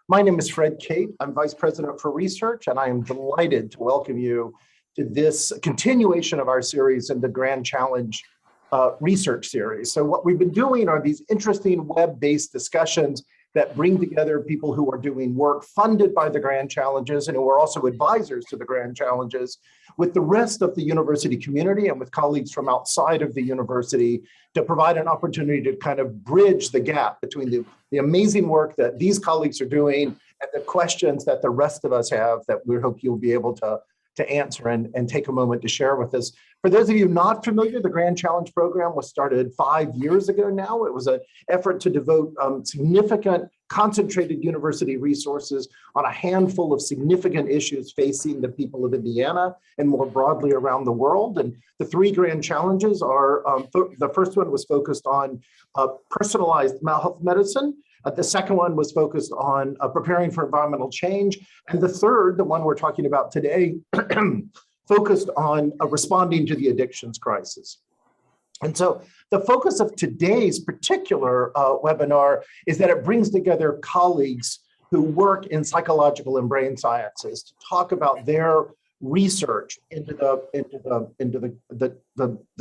My name is Fred Kate. I'm Vice President for Research, and I am delighted to welcome you to this continuation of our series in the Grand Challenge research series. So what we've been doing are these interesting web-based discussions that bring together people who are doing work funded by the Grand Challenges and who are also advisors to the Grand Challenges with the rest of the university community and with colleagues from outside of the university to provide an opportunity to kind of bridge the gap between the amazing work that these colleagues are doing and the questions that the rest of us have that we hope you'll be able to answer and take a moment to share with us. For those of you not familiar, the Grand Challenge program was started 5 years ago now. It was an effort to devote significant concentrated university resources on a handful of significant issues facing the people of Indiana and more broadly around the world. And the 3 Grand Challenges are, the first one was focused on personalized health medicine. The second one was focused on preparing for environmental change. And the third, the one we're talking about today, focused on responding to the addictions crisis. And so the focus of today's particular webinar is that it brings together colleagues who work in psychological and brain sciences to talk about their research into the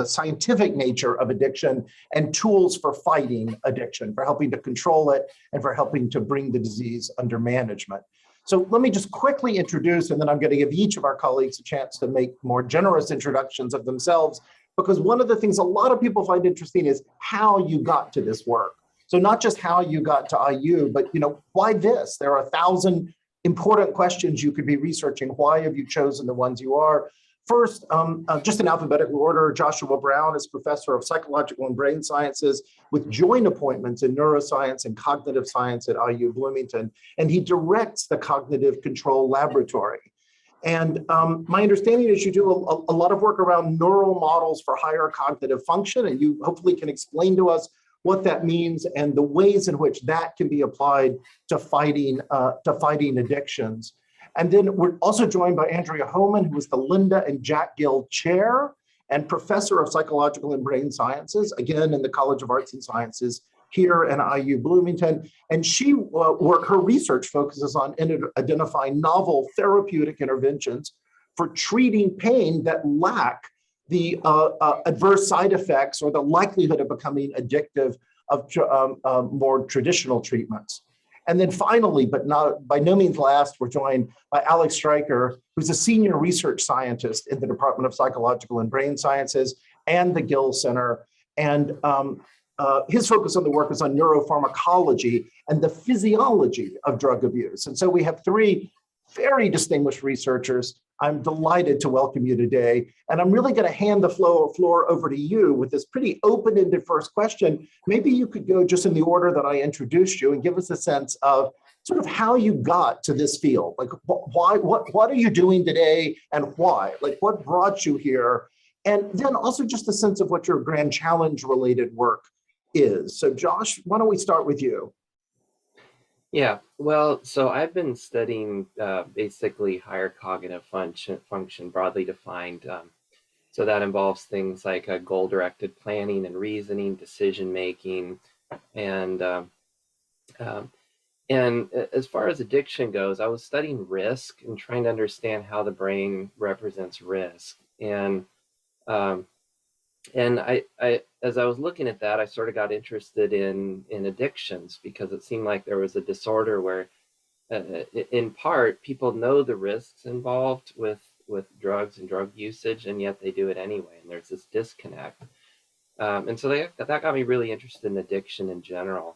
scientific nature of addiction and tools for fighting addiction, for helping to control it and for helping to bring the disease under management. So let me just quickly introduce, and then I'm going to give each of our colleagues a chance to make more generous introductions of themselves, because one of the things a lot of people find interesting is how you got to this work. So not just how you got to IU, but why this? There are 1,000 important questions you could be researching. Why have you chosen the ones you are? First, just in alphabetical order, Joshua Brown is professor of psychological and brain sciences with joint appointments in neuroscience and cognitive science at IU Bloomington, and he directs the Cognitive Control Laboratory. And my understanding is you do a lot of work around neural models for higher cognitive function, and you hopefully can explain to us what that means and the ways in which that can be applied to fighting addictions. And then we're also joined by Andrea Hohmann, who is the Linda and Jack Gill Chair and Professor of Psychological and Brain Sciences, again in the College of Arts and Sciences here at IU Bloomington. And her research focuses on identifying novel therapeutic interventions for treating pain that lack the adverse side effects or the likelihood of becoming addictive of more traditional treatments. And then finally, but by no means last, we're joined by Alex Stryker, who's a senior research scientist in the Department of Psychological and Brain Sciences and the Gill Center. And his focus on the work is on neuropharmacology and the physiology of drug abuse. And so we have 3 very distinguished researchers. I'm delighted to welcome you today. And I'm really going to hand the floor over to you with this pretty open-ended first question. Maybe you could go just in the order that I introduced you and give us a sense of sort of how you got to this field. Like, what are you doing today and why? Like, what brought you here? And then also just a sense of what your Grand Challenge related work is. So Josh, why don't we start with you? Yeah, well, so I've been studying basically higher cognitive function broadly defined. So that involves things like goal-directed planning and reasoning, decision-making, and as far as addiction goes, I was studying risk and trying to understand how the brain represents risk. And I as I was looking at that, I sort of got interested in addictions because it seemed like there was a disorder where, in part, people know the risks involved with drugs and drug usage, and yet they do it anyway. And there's this disconnect. And so that got me really interested in addiction in general.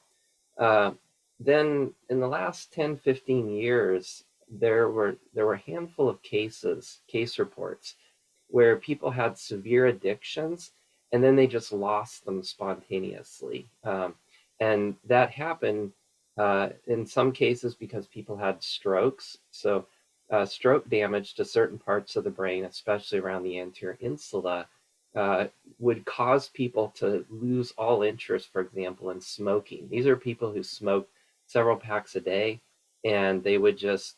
Then in the last 10, 15 years, there were a handful of case reports where people had severe addictions and then they just lost them spontaneously. And that happened in some cases because people had strokes. So stroke damage to certain parts of the brain, especially around the anterior insula, would cause people to lose all interest, for example, in smoking. These are people who smoke several packs a day, and they would just,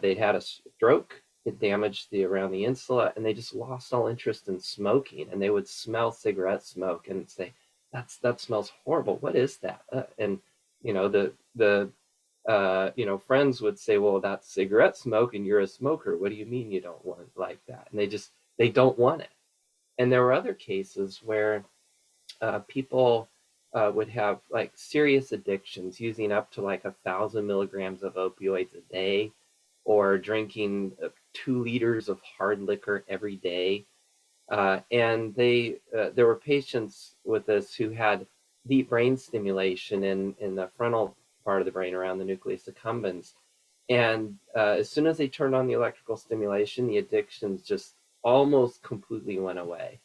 they'd had a stroke, it damaged around the insula, and they just lost all interest in smoking. And they would smell cigarette smoke and say, that smells horrible. What is that? And you know, the friends would say, well, that's cigarette smoke and you're a smoker. What do you mean you don't want it like that? And they don't want it. And there were other cases where people would have like serious addictions, using up to like 1,000 milligrams of opioids a day, or drinking 2 liters of hard liquor every day. And there were patients with this who had deep brain stimulation in the frontal part of the brain around the nucleus accumbens. And as soon as they turned on the electrical stimulation, the addictions just almost completely went away.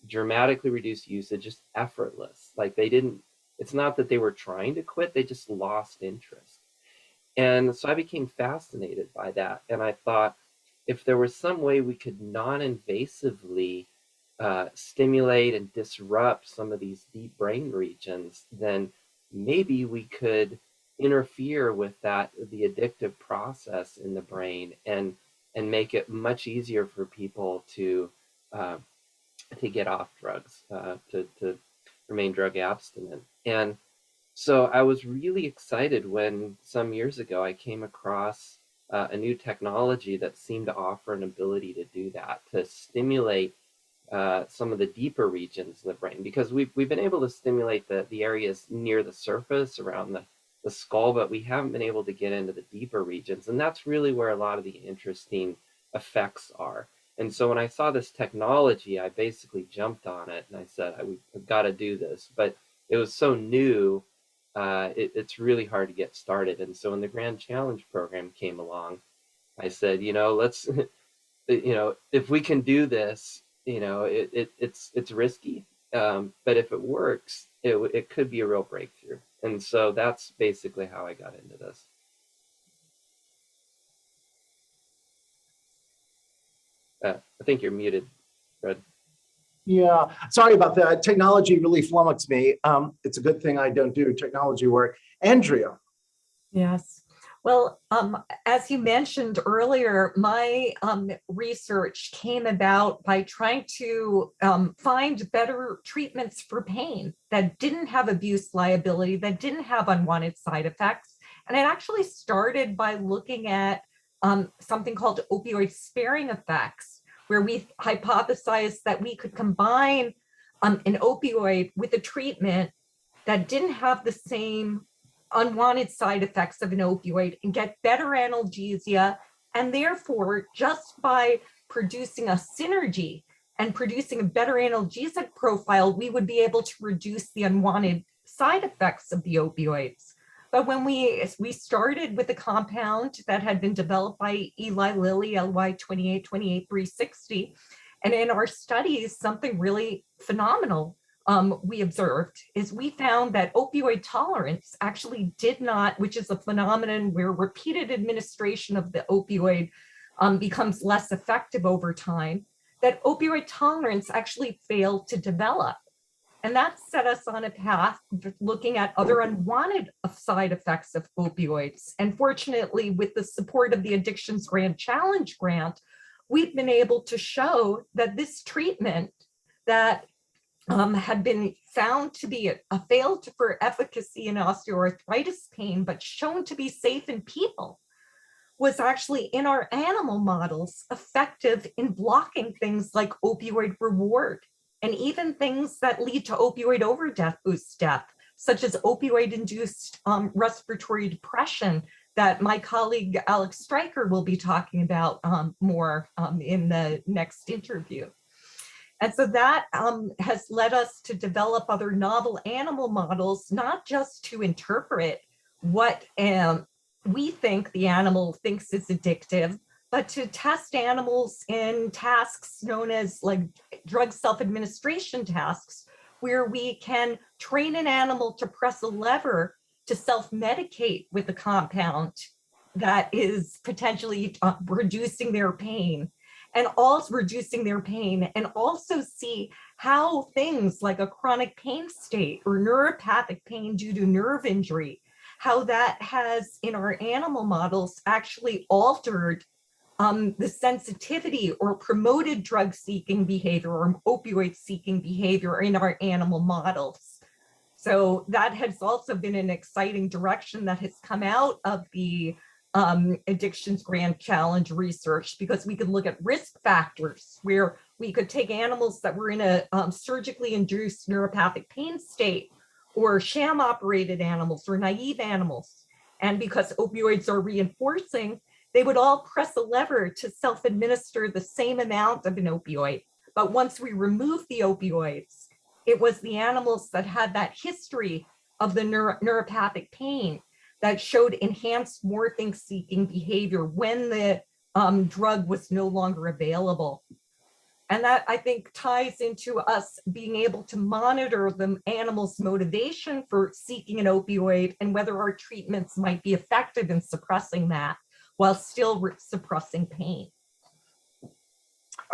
Dramatically reduced usage, just effortless. Like it's not that they were trying to quit, they just lost interest. And so I became fascinated by that. And I thought, if there was some way we could non-invasively stimulate and disrupt some of these deep brain regions, then maybe we could interfere with the addictive process in the brain, and make it much easier for people to get off drugs, to remain drug abstinent. And so I was really excited when some years ago I came across a new technology that seemed to offer an ability to do that, to stimulate some of the deeper regions of the brain, because we've been able to stimulate the areas near the surface around the skull, but we haven't been able to get into the deeper regions. And that's really where a lot of the interesting effects are. And so when I saw this technology, I basically jumped on it and I said, we've got to do this. But it was so new, it's really hard to get started. And so when the Grand Challenge program came along, I said, let's, if we can do this, it's risky, but if it works, it could be a real breakthrough. And so that's basically how I got into this. I think you're muted, Fred. Yeah, sorry about that. Technology really flummoxed me. It's a good thing I don't do technology work. Andrea. Yes. Well, as you mentioned earlier, my research came about by trying to find better treatments for pain that didn't have abuse liability, that didn't have unwanted side effects. And it actually started by looking at something called opioid sparing effects, where we hypothesized that we could combine an opioid with a treatment that didn't have the same unwanted side effects of an opioid and get better analgesia. And therefore, just by producing a synergy and producing a better analgesic profile, we would be able to reduce the unwanted side effects of the opioids. But when we started with a compound that had been developed by Eli Lilly, LY 2828360, and in our studies, something really phenomenal we observed is we found that opioid tolerance actually did not, which is a phenomenon where repeated administration of the opioid becomes less effective over time, that opioid tolerance actually failed to develop. And that set us on a path looking at other unwanted side effects of opioids. And fortunately, with the support of the Addictions Grand Challenge grant, we've been able to show that this treatment that had been found to be a failed for efficacy in osteoarthritis pain, but shown to be safe in people, was actually in our animal models effective in blocking things like opioid reward, and even things that lead to opioid overdose death, such as opioid-induced respiratory depression that my colleague Alex Stryker will be talking about more in the next interview. And so that has led us to develop other novel animal models, not just to interpret what we think the animal thinks is addictive, but to test animals in tasks known as like drug self-administration tasks, where we can train an animal to press a lever to self-medicate with a compound that is potentially reducing their pain, and also see how things like a chronic pain state or neuropathic pain due to nerve injury, how that has in our animal models actually altered the sensitivity or promoted drug-seeking behavior or opioid-seeking behavior in our animal models. So that has also been an exciting direction that has come out of the Addictions Grand Challenge research, because we could look at risk factors where we could take animals that were in a surgically induced neuropathic pain state, or sham operated animals or naive animals. And because opioids are reinforcing, they would all press a lever to self-administer the same amount of an opioid. But once we remove the opioids, it was the animals that had that history of the neuropathic pain that showed enhanced morphine-seeking behavior when the drug was no longer available. And that, I think, ties into us being able to monitor the animal's motivation for seeking an opioid and whether our treatments might be effective in suppressing that while still suppressing pain.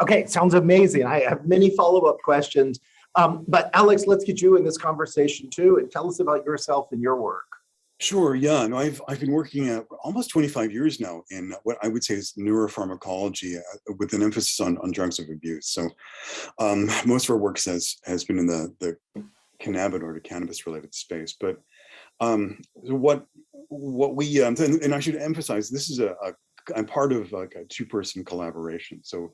Okay, sounds amazing. I have many follow-up questions, but Alex, let's get you in this conversation too, and tell us about yourself and your work. Sure. Yeah. No, I've been working almost 25 years now in what I would say is neuropharmacology, with an emphasis on drugs of abuse. So most of our work has been in the cannabinoid or cannabis-related space. But what we and I should emphasize, this is I'm part of like a two-person collaboration. So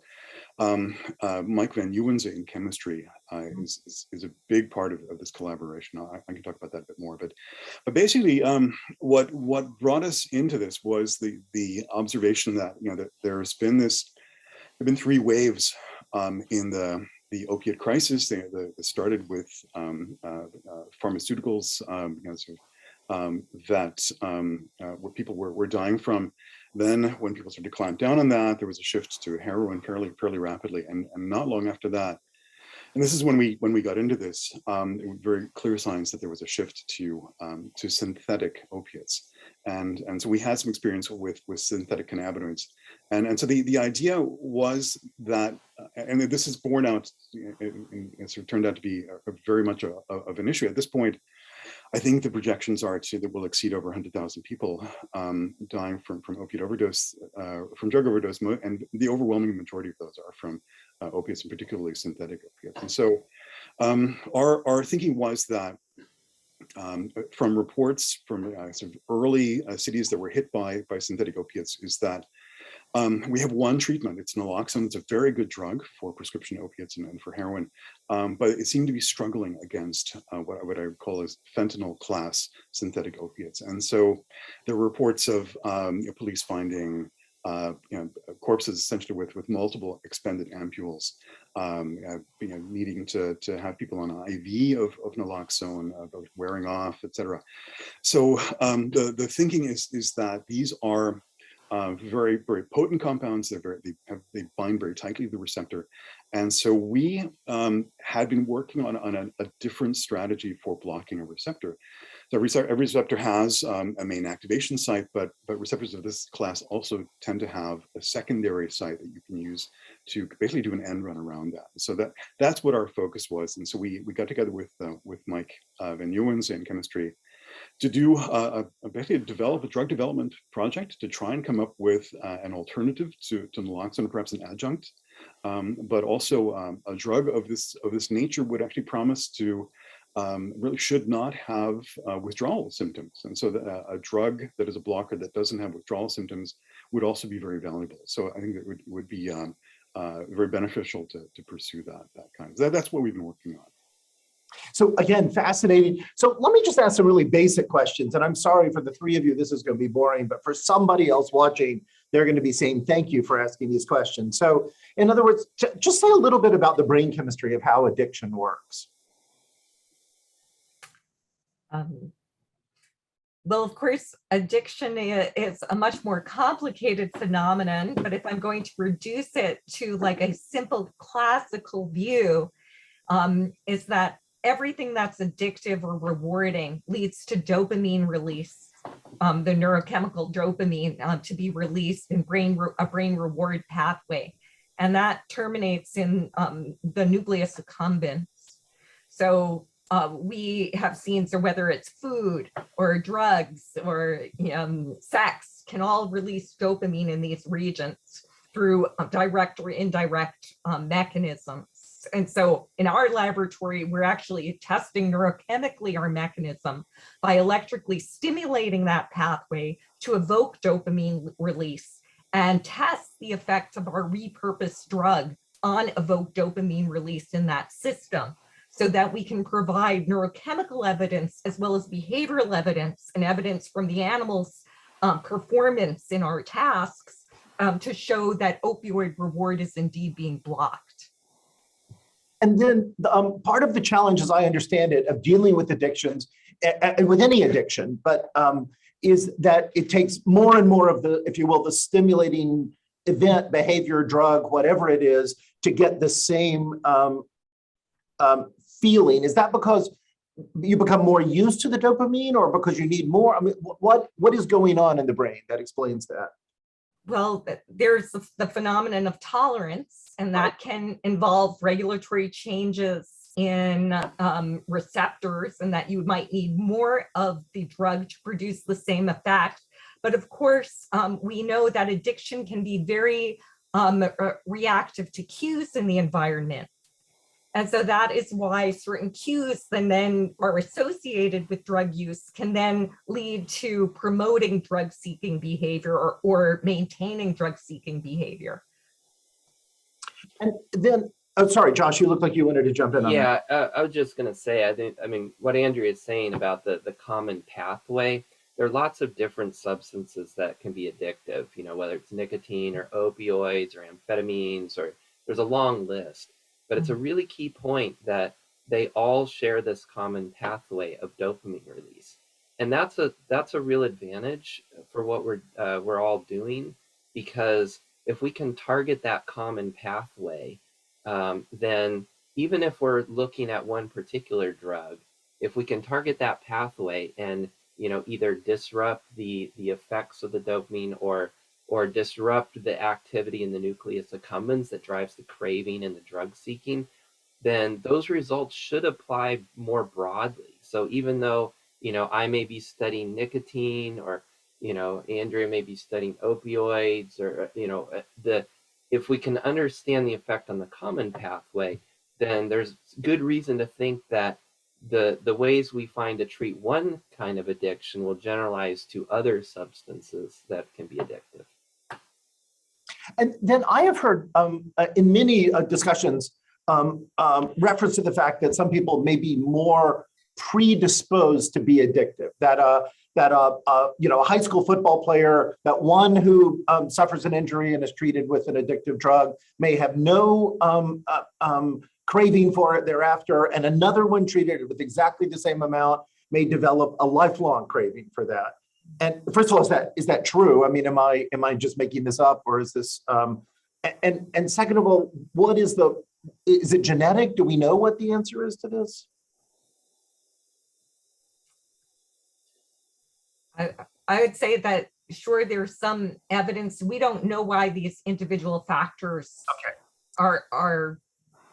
Mike Van Uwenze in chemistry is a big part of this collaboration. I can talk about that a bit more, but basically what brought us into this was the observation that, you know, that there's been three waves in the opiate crisis. They started with pharmaceuticals, what people were dying from. Then when people started to clamp down on that, there was a shift to heroin fairly rapidly. And not long after that, and this is when we got into this, it was very clear signs that there was a shift to synthetic opiates. And so we had some experience with synthetic cannabinoids. And so the idea was that, and this is borne out, it sort of turned out to be very much of an issue. At this point, I think the projections are that we'll exceed over 100,000 people dying from opiate overdose, from drug overdose, and the overwhelming majority of those are from opiates, and particularly synthetic opiates. And so our thinking was that from reports from sort of early cities that were hit by synthetic opiates is that we have one treatment. It's naloxone. It's a very good drug for prescription opiates and for heroin, but it seemed to be struggling against what I would call as fentanyl class synthetic opiates. And so there were reports of police finding corpses essentially with multiple expended ampules, needing to have people on an IV of naloxone, wearing off, etc. So the thinking is that these are very, very potent compounds. They bind very tightly to the receptor. And so we had been working on a different strategy for blocking a receptor. So every receptor has a main activation site, but receptors of this class also tend to have a secondary site that you can use to basically do an end run around that. So that's what our focus was. And so we got together with Mike Van Uwenze in chemistry to do basically develop a drug development project to try and come up with an alternative to naloxone, perhaps an adjunct, but also a drug of this nature would actually promise to really should not have withdrawal symptoms. And so a drug that is a blocker that doesn't have withdrawal symptoms would also be very valuable. So I think that would be very beneficial to pursue that kind of, that's what we've been working on. So again, fascinating. So let me just ask some really basic questions. And I'm sorry for the three of you, this is going to be boring, but for somebody else watching, they're going to be saying thank you for asking these questions. So in other words, just say a little bit about the brain chemistry of how addiction works. Well, of course, addiction is a much more complicated phenomenon, but if I'm going to reduce it to like a simple classical view, is that everything that's addictive or rewarding leads to dopamine release, the neurochemical dopamine to be released in a brain reward pathway. And that terminates in the nucleus accumbens. So we have seen, so whether it's food or drugs or sex can all release dopamine in these regions through direct or indirect mechanisms. And so in our laboratory, we're actually testing neurochemically our mechanism by electrically stimulating that pathway to evoke dopamine release and test the effect of our repurposed drug on evoked dopamine release in that system, so that we can provide neurochemical evidence as well as behavioral evidence and evidence from the animals' performance in our tasks to show that opioid reward is indeed being blocked. And then part of the challenge, as I understand it, of dealing with addictions, with any addiction, but is that it takes more and more of the, if you will, the stimulating event, behavior, drug, whatever it is, to get the same feeling. Is that because you become more used to the dopamine, or because you need more? I mean, what is going on in the brain that explains that? Well, there's the phenomenon of tolerance, and that can involve regulatory changes in receptors, and that you might need more of the drug to produce the same effect. But of course, we know that addiction can be very reactive to cues in the environment. And so that is why certain cues that then are associated with drug use can then lead to promoting drug-seeking behavior or maintaining drug-seeking behavior. And then, oh, sorry, Josh, you look like you wanted to jump in on that. Yeah, I was just going to say, I mean, what Andrea is saying about the common pathway, there are lots of different substances that can be addictive, you know, whether it's nicotine or opioids or amphetamines, or there's a long list. But it's a really key point that they all share this common pathway of dopamine release, and that's a real advantage for what we're all doing, because if we can target that common pathway, then even if we're looking at one particular drug, if we can target that pathway and, you know, either disrupt the effects of the dopamine or disrupt the activity in the nucleus accumbens that drives the craving and the drug seeking, then those results should apply more broadly. So even though, you know, I may be studying nicotine, or, you know, Andrea may be studying opioids, or, you know, if we can understand the effect on the common pathway, then there's good reason to think that the ways we find to treat one kind of addiction will generalize to other substances that can be addictive. And then I have heard in many discussions reference to the fact that some people may be more predisposed to be addictive. That you know, a high school football player, that one who suffers an injury and is treated with an addictive drug may have no craving for it thereafter, and another one treated with exactly the same amount may develop a lifelong craving for that. And first of all, is that true? I mean, am I just making this up, or is this? And second of all, is it genetic? Do we know what the answer is to this? I would say that sure, there's some evidence. We don't know why these individual factors are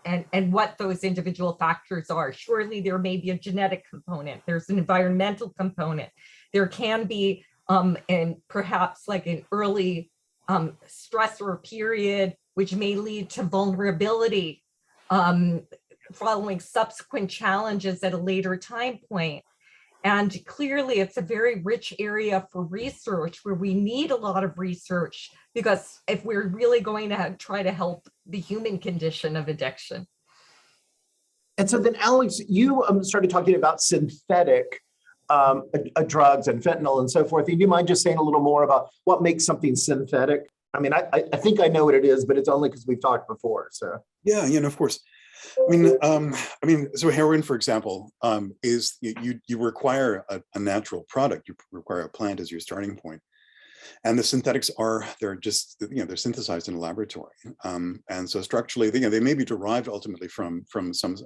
and what those individual factors are. Surely there may be a genetic component. There's an environmental component. There can be, and perhaps like an early stressor period, which may lead to vulnerability following subsequent challenges at a later time point. And clearly it's a very rich area for research, where we need a lot of research, because if we're really going to try to help the human condition of addiction. And so then, Alex, you started talking about synthetic drugs and fentanyl and so forth. Do you mind just saying a little more about what makes something synthetic? I mean, I think I know what it is, but it's only because we've talked before. So yeah, you know, of course. I mean, so heroin, for example, is you require a natural product. You require a plant as your starting point, and the synthetics they're synthesized in a laboratory, and so structurally, they may be derived ultimately from some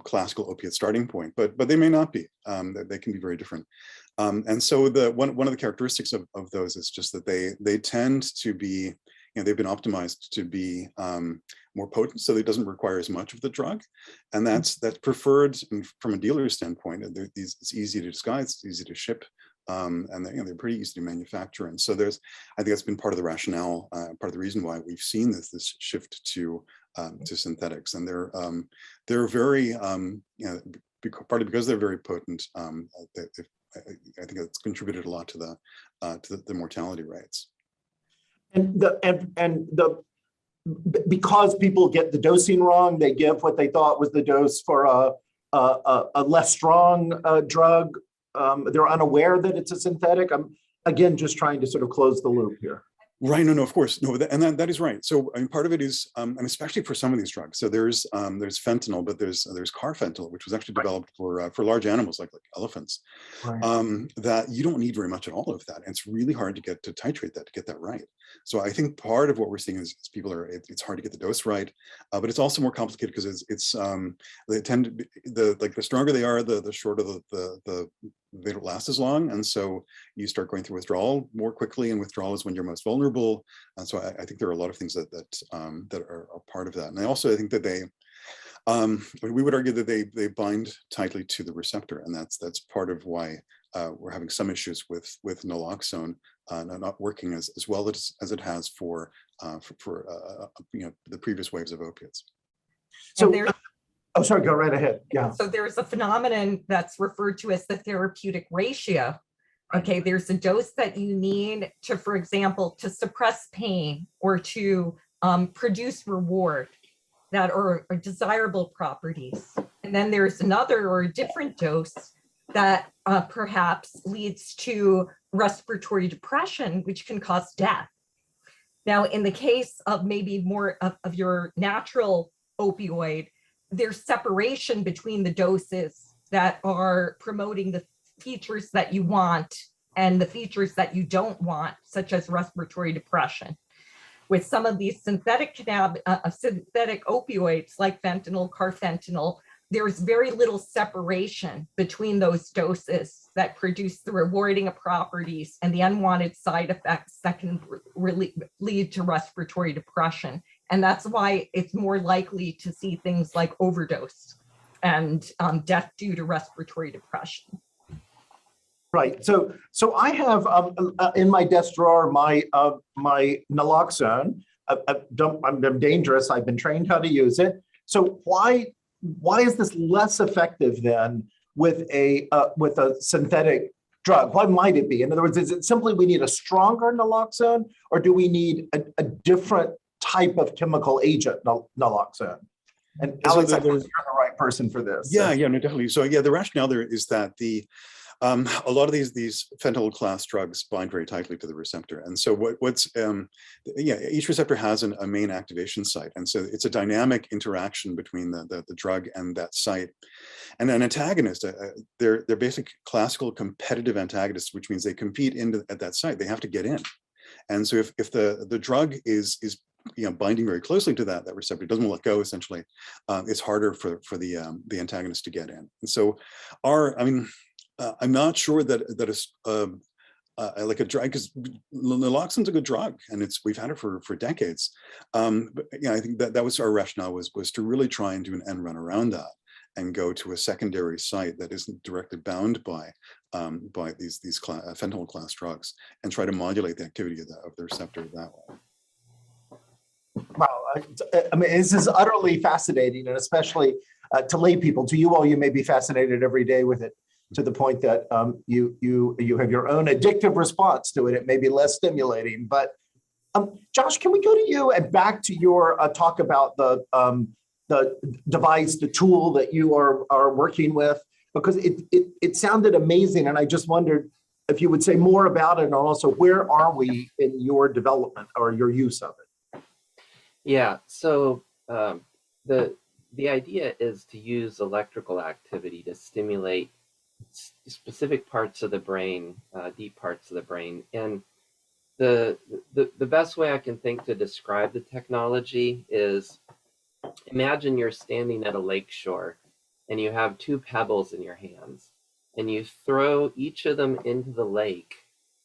classical opiate starting point, but they may not be. They can be very different, and so one of the characteristics of those is just that they tend to be, they've been optimized to be more potent, so it doesn't require as much of the drug, and that's preferred from a dealer's standpoint. It's easy to disguise, it's easy to ship, and they're pretty easy to manufacture. And so I think that's been part of the rationale, part of the reason why we've seen this shift to to synthetics, and they're very partly because they're very potent. I think it's contributed a lot to the mortality rates. Because people get the dosing wrong, they give what they thought was the dose for a less strong drug. They're unaware that it's a synthetic. I'm again just trying to sort of close the loop here. Right. No, of course. No, that is right. So I mean, part of it is, and especially for some of these drugs. So there's fentanyl, but there's carfentanil, which was actually developed for large animals like elephants. Right. That you don't need very much at all of that. And it's really hard to titrate that, to get that right. So I think part of what we're seeing is people it's hard to get the dose right, but it's also more complicated because they tend to be, the stronger they are, the shorter they don't last as long. And so you start going through withdrawal more quickly, and withdrawal is when you're most vulnerable. And so I think there are a lot of things that are part of that. And I think that we would argue that they bind tightly to the receptor, and that's part of why we're having some issues with naloxone not working as well as it has for the previous waves of opiates. So, oh, sorry, go right ahead. Yeah. So there's a phenomenon that's referred to as the therapeutic ratio. Okay, there's a dose that you need to, for example, to suppress pain or to produce reward that are desirable properties. And then there's another or a different dose that perhaps leads to respiratory depression, which can cause death. Now, in the case of maybe more of your natural opioid, there's separation between the doses that are promoting the features that you want and the features that you don't want, such as respiratory depression. With some of these synthetic opioids like fentanyl, carfentanil, there's very little separation between those doses that produce the rewarding properties and the unwanted side effects that can really lead to respiratory depression. And that's why it's more likely to see things like overdose and death due to respiratory depression. Right. So I have in my desk drawer my naloxone. I'm dangerous. I've been trained how to use it. So why is this less effective then with a synthetic drug? Why might it be? In other words, is it simply we need a stronger naloxone, or do we need a different type of chemical agent, naloxone? And Alex, I think you're the right person for this. Yeah, no, definitely. So yeah, the rationale there is that a lot of these fentanyl class drugs bind very tightly to the receptor. And so each receptor has a main activation site. And so it's a dynamic interaction between the drug and that site. And an antagonist, they're basic classical competitive antagonists, which means they compete at that site. They have to get in. And so if the drug is binding very closely to that receptor, doesn't let go, essentially, it's harder for the antagonist to get in. And so I'm not sure that like a drug, because naloxone's a good drug, and we've had it for decades. But I think that was our rationale was to really try and do an end run around that and go to a secondary site that isn't directly bound by these fentanyl class drugs, and try to modulate the activity of the receptor that way. Wow, I mean, this is utterly fascinating, and especially to lay people. To you all, you may be fascinated every day with it, to the point that you have your own addictive response to it. It may be less stimulating, but Josh, can we go to you and back to your talk about the device, the tool that you are working with, because it sounded amazing, and I just wondered if you would say more about it, and also where are we in your development or your use of it? Yeah, so the idea is to use electrical activity to stimulate specific parts of the brain, deep parts of the brain. And the best way I can think to describe the technology is, imagine you're standing at a lake shore and you have two pebbles in your hands, and you throw each of them into the lake,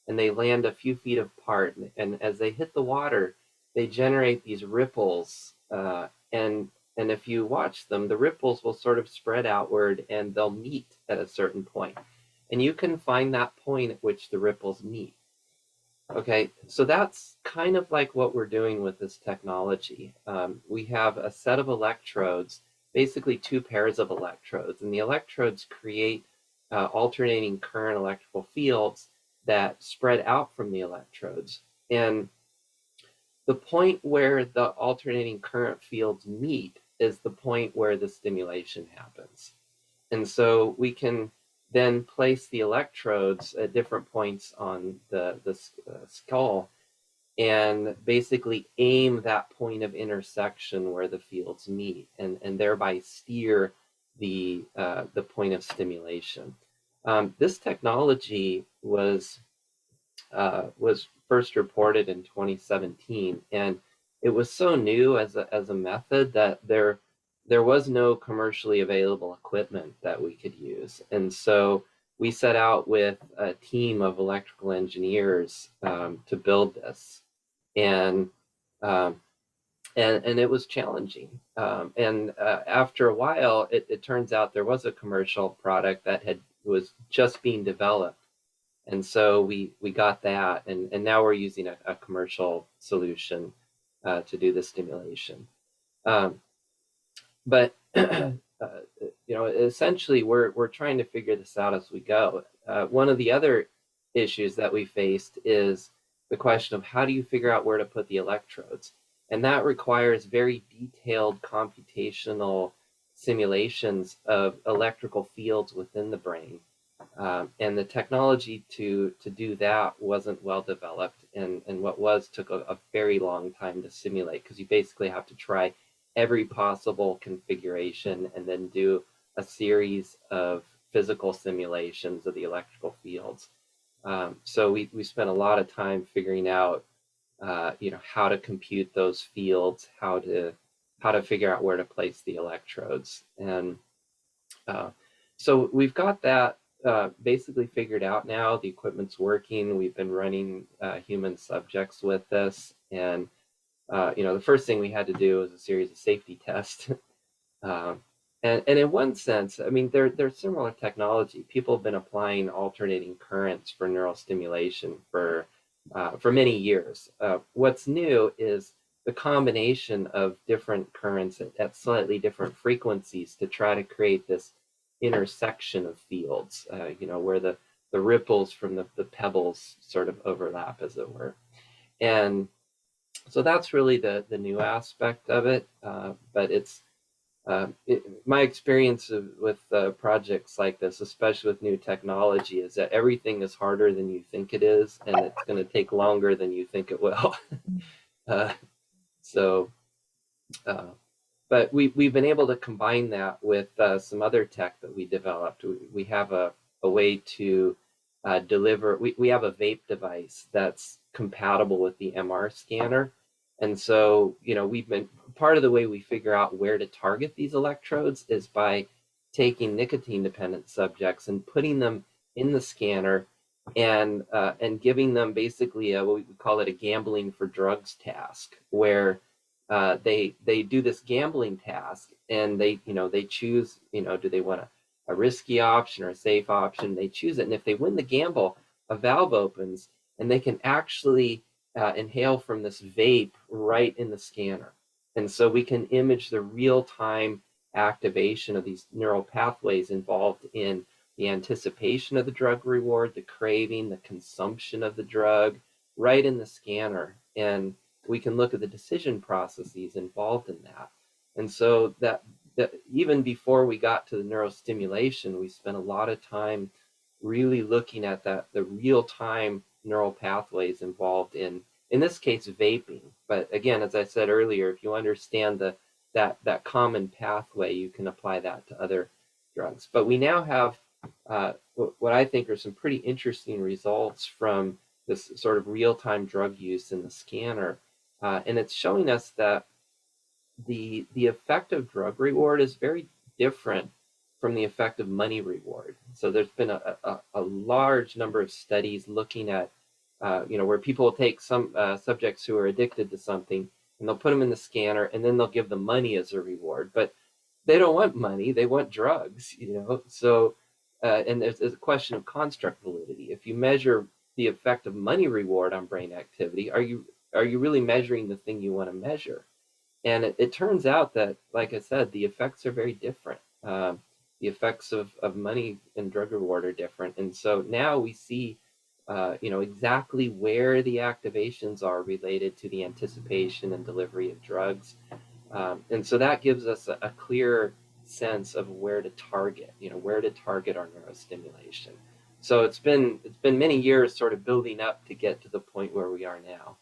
and they land a few feet apart. And as they hit the water, they generate these ripples, and if you watch them, the ripples will sort of spread outward, and they'll meet at a certain point. And you can find that point at which the ripples meet. Okay, so that's kind of like what we're doing with this technology. We have a set of electrodes, basically two pairs of electrodes, and the electrodes create alternating current electrical fields that spread out from the electrodes. And the point where the alternating current fields meet is the point where the stimulation happens. And so we can then place the electrodes at different points on the skull and basically aim that point of intersection where the fields meet, and thereby steer the point of stimulation. This technology was first reported in 2017, and it was so new as a method that there was no commercially available equipment that we could use. And so we set out with a team of electrical engineers to build this, and it was challenging. After a while, it turns out there was a commercial product that was just being developed. And so we got that, and now we're using a commercial solution to do the stimulation. But essentially, we're trying to figure this out as we go. One of the other issues that we faced is the question of how do you figure out where to put the electrodes, and that requires very detailed computational simulations of electrical fields within the brain. And the technology to do that wasn't well developed, and what was took a very long time to simulate, because you basically have to try every possible configuration and then do a series of physical simulations of the electrical fields. So we spent a lot of time figuring out how to compute those fields, how to figure out where to place the electrodes. And so we've got that basically figured out now. The equipment's working. We've been running human subjects with this, and the first thing we had to do was a series of safety tests. And in one sense, I mean, they're similar technology. People have been applying alternating currents for neural stimulation for many years. What's new is the combination of different currents at slightly different frequencies to try to create this intersection of fields, where the ripples from the pebbles sort of overlap, as it were. And so that's really the new aspect of it. But it's my experience with projects like this, especially with new technology, is that everything is harder than you think it is, and it's going to take longer than you think it will. But we've been able to combine that with some other tech that we developed. We have a way to deliver. We have a vape device that's compatible with the MR scanner. And so, we've been part of the way we figure out where to target these electrodes is by taking nicotine-dependent subjects and putting them in the scanner and giving them basically what we call it a gambling for drugs task, where they do this gambling task, and they choose, do they want a risky option or a safe option? They choose it, and if they win the gamble, a valve opens, and they can actually inhale from this vape right in the scanner. And so we can image the real-time activation of these neural pathways involved in the anticipation of the drug reward, the craving, the consumption of the drug, right in the scanner. And we can look at the decision processes involved in that. And so that even before we got to the neurostimulation, we spent a lot of time really looking at the real-time neural pathways involved in this case, vaping. But again, as I said earlier, if you understand that common pathway, you can apply that to other drugs. But we now have what I think are some pretty interesting results from this sort of real-time drug use in the scanner. And it's showing us that the effect of drug reward is very different from the effect of money reward. So there's been a large number of studies looking at, where people will take some subjects who are addicted to something, and they'll put them in the scanner, and then they'll give them money as a reward. But they don't want money; they want drugs. So, and there's a question of construct validity. If you measure, the effect of money reward on brain activity, are you really measuring the thing you want to measure? And it turns out that, like I said, the effects are very different. The effects of money and drug reward are different. And so now we see, exactly where the activations are related to the anticipation and delivery of drugs. And so that gives us a clear sense of where to target, where to target our neurostimulation. So it's been many years sort of building up to get to the point where we are now.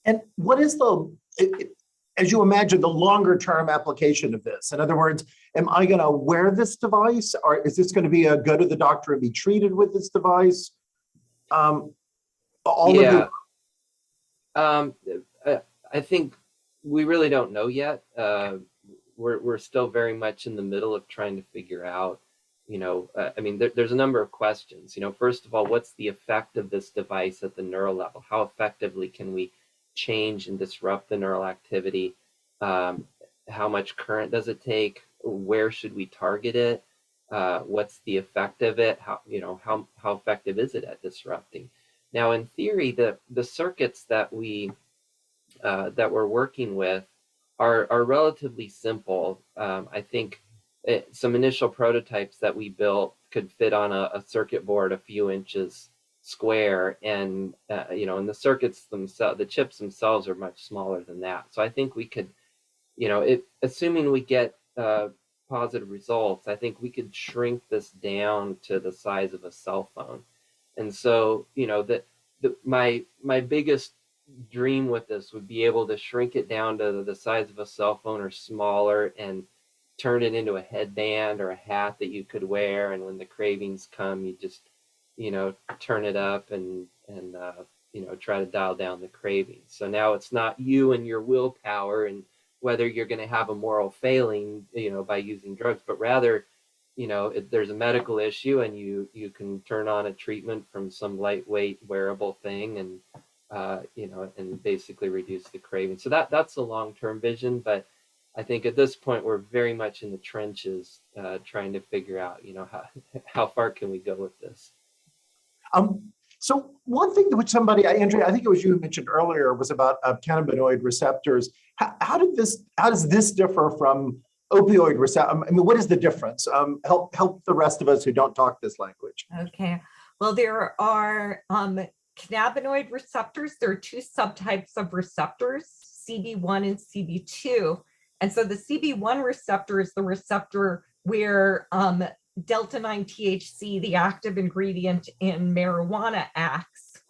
And what is as you imagine, the longer term application of this? In other words, am I going to wear this device, or is this going to be a go to the doctor and be treated with this device? I think we really don't know yet. We're still very much in the middle of trying to figure out, there's a number of questions. First of all, what's the effect of this device at the neural level? How effectively can we change and disrupt the neural activity? How much current does it take? Where should we target it? What's the effect of it? How effective is it at disrupting? Now, in theory, the circuits that we're working with are relatively simple. I think some initial prototypes that we built could fit on a circuit board a few inches square, and and the circuits themselves, the chips themselves, are much smaller than that. So I think we could, assuming we get positive results, I think we could shrink this down to the size of a cell phone. And so, my biggest dream with this would be able to shrink it down to the size of a cell phone or smaller, and turn it into a headband or a hat that you could wear. And when the cravings come, you just turn it up and try to dial down the cravings. So now it's not you and your willpower and whether you're going to have a moral failing, by using drugs, but rather, if there's a medical issue and you can turn on a treatment from some lightweight wearable thing and, and basically reduce the craving. So that's a long-term vision, but I think at this point we're very much in the trenches, trying to figure out, how far can we go with this? So one thing which Andrea, I think it was you who mentioned earlier, was about cannabinoid receptors. How does this differ from opioid receptor? I mean, what is the difference? Help the rest of us who don't talk this language. Okay. Well, there are cannabinoid receptors. There are two subtypes of receptors, CB1 and CB2. And so the CB1 receptor is the receptor where delta 9 THC, the active ingredient in marijuana, acts.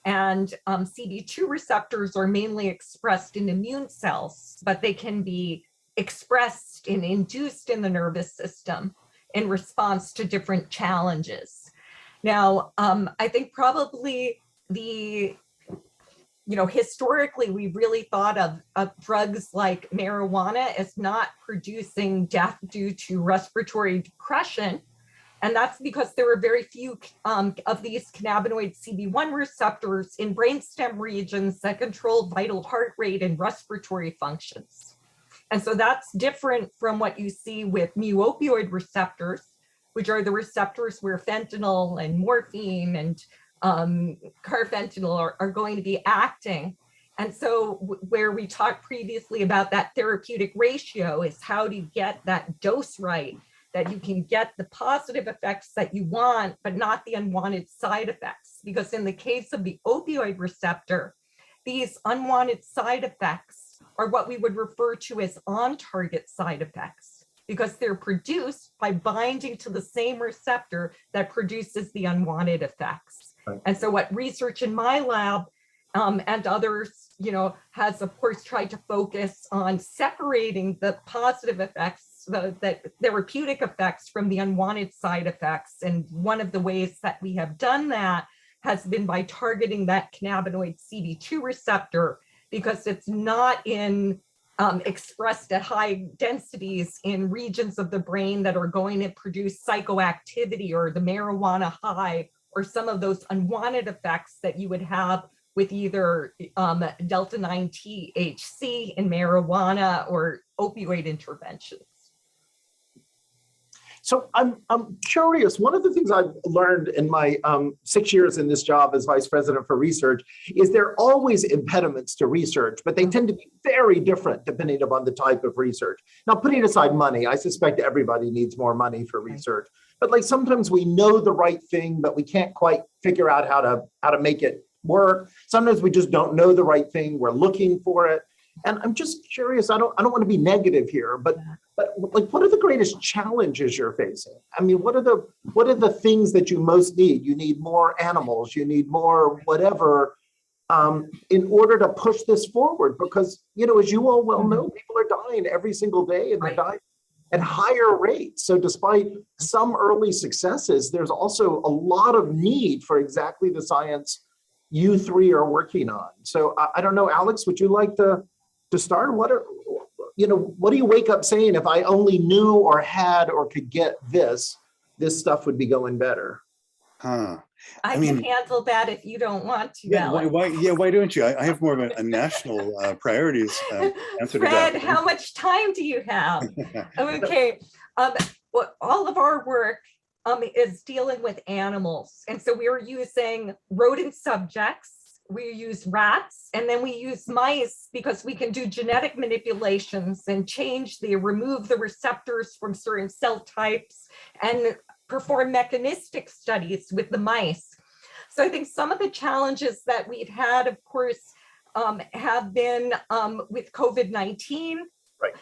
And CB2 receptors are mainly expressed in immune cells, but they can be expressed and induced in the nervous system in response to different challenges. Now, I think probably historically, we really thought of drugs like marijuana as not producing death due to respiratory depression. And that's because there were very few of these cannabinoid CB1 receptors in brainstem regions that control vital heart rate and respiratory functions. And so that's different from what you see with mu-opioid receptors, which are the receptors where fentanyl and morphine and carfentanil are going to be acting. And so where we talked previously about that therapeutic ratio is how do you get that dose right, that you can get the positive effects that you want, but not the unwanted side effects. Because in the case of the opioid receptor, these unwanted side effects are what we would refer to as on-target side effects, because they're produced by binding to the same receptor that produces the unwanted effects. Right. And so what research in my lab and others, has of course tried to focus on separating the positive effects, the therapeutic effects from the unwanted side effects. And one of the ways that we have done that has been by targeting that cannabinoid CB2 receptor, because it's not expressed at high densities in regions of the brain that are going to produce psychoactivity or the marijuana high, or some of those unwanted effects that you would have with either delta 9 THC in marijuana or opioid interventions. So I'm curious. One of the things I've learned in my 6 years in this job as vice president for research is there are always impediments to research, but they tend to be very different depending upon the type of research. Now, putting aside money, I suspect everybody needs more money for research. But like sometimes we know the right thing, but we can't quite figure out how to make it work. Sometimes we just don't know the right thing. We're looking for it. And I'm just curious, I don't want to be negative here, but like, what are the greatest challenges you're facing? I mean, what are the things that you most need? You need more animals, you need more whatever, in order to push this forward, because, you know, as you all well know, people are dying every single day, and they're dying at higher rates. So despite some early successes, there's also a lot of need for exactly the science you three are working on. So I don't know, Alex, would you like to start? What do you wake up saying, if I only knew or had or could get this stuff would be going better? I can handle that if you don't want to. Yeah, why don't you? I have more of a national priorities answer Fred, to that. how much time do you have? Okay, well, all of our work is dealing with animals. And so we were using rodent subjects, we use rats, and then we use mice because we can do genetic manipulations and remove the receptors from certain cell types and perform mechanistic studies with the mice. So I think some of the challenges that we've had, of course, have been with COVID-19. Right.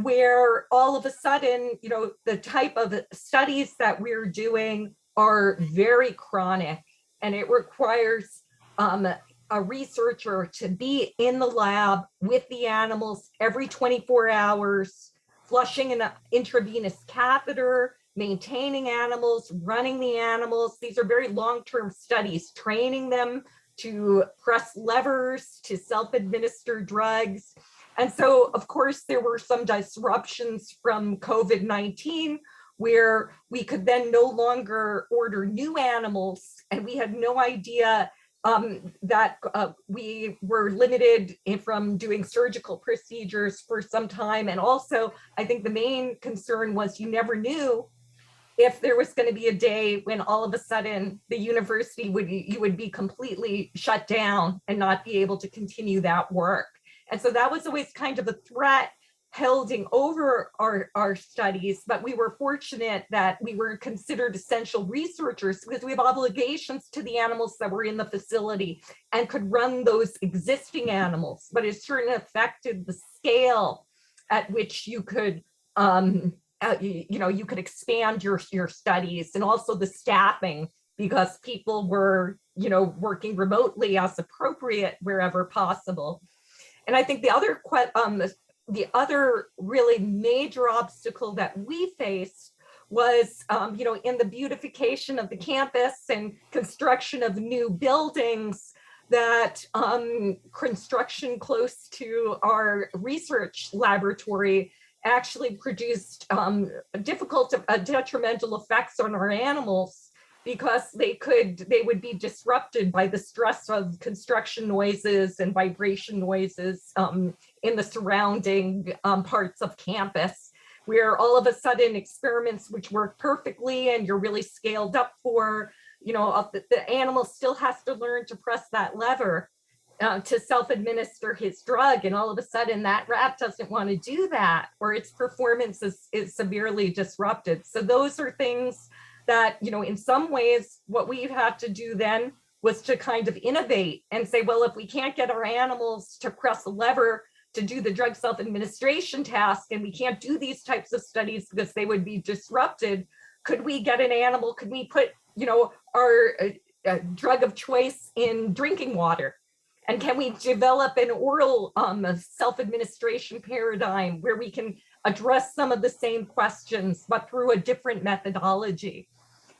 Where all of a sudden, you know, the type of studies that we're doing are very chronic, and it requires a researcher to be in the lab with the animals every 24 hours, flushing an intravenous catheter, maintaining animals, running the animals. These are very long-term studies, training them to press levers, to self-administer drugs. And so, of course, there were some disruptions from COVID-19 where we could then no longer order new animals, and we had no idea that we were limited from doing surgical procedures for some time. And also, I think the main concern was you never knew if there was going to be a day when all of a sudden the university would be completely shut down and not be able to continue that work. And so that was always kind of a threat holding over our studies, but we were fortunate that we were considered essential researchers because we have obligations to the animals that were in the facility and could run those existing animals, but it certainly affected the scale at which you could you could expand your studies, and also the staffing, because people were, you know, working remotely as appropriate wherever possible. And I think the other really major obstacle that we faced was, in the beautification of the campus and construction of new buildings, that construction close to our research laboratory actually produced detrimental effects on our animals, because they would be disrupted by the stress of construction noises and vibration noises in the surrounding parts of campus, where all of a sudden experiments which work perfectly and you're really scaled up for, the animal still has to learn to press that lever to self-administer his drug, and all of a sudden that rat doesn't want to do that, or its performance is severely disrupted. So those are things that, in some ways, what we've had to do then was to kind of innovate and say, well, if we can't get our animals to press a lever to do the drug self-administration task, and we can't do these types of studies because they would be disrupted, could we get an animal, could we put, our drug of choice in drinking water? And can we develop an oral self-administration paradigm where we can address some of the same questions, but through a different methodology?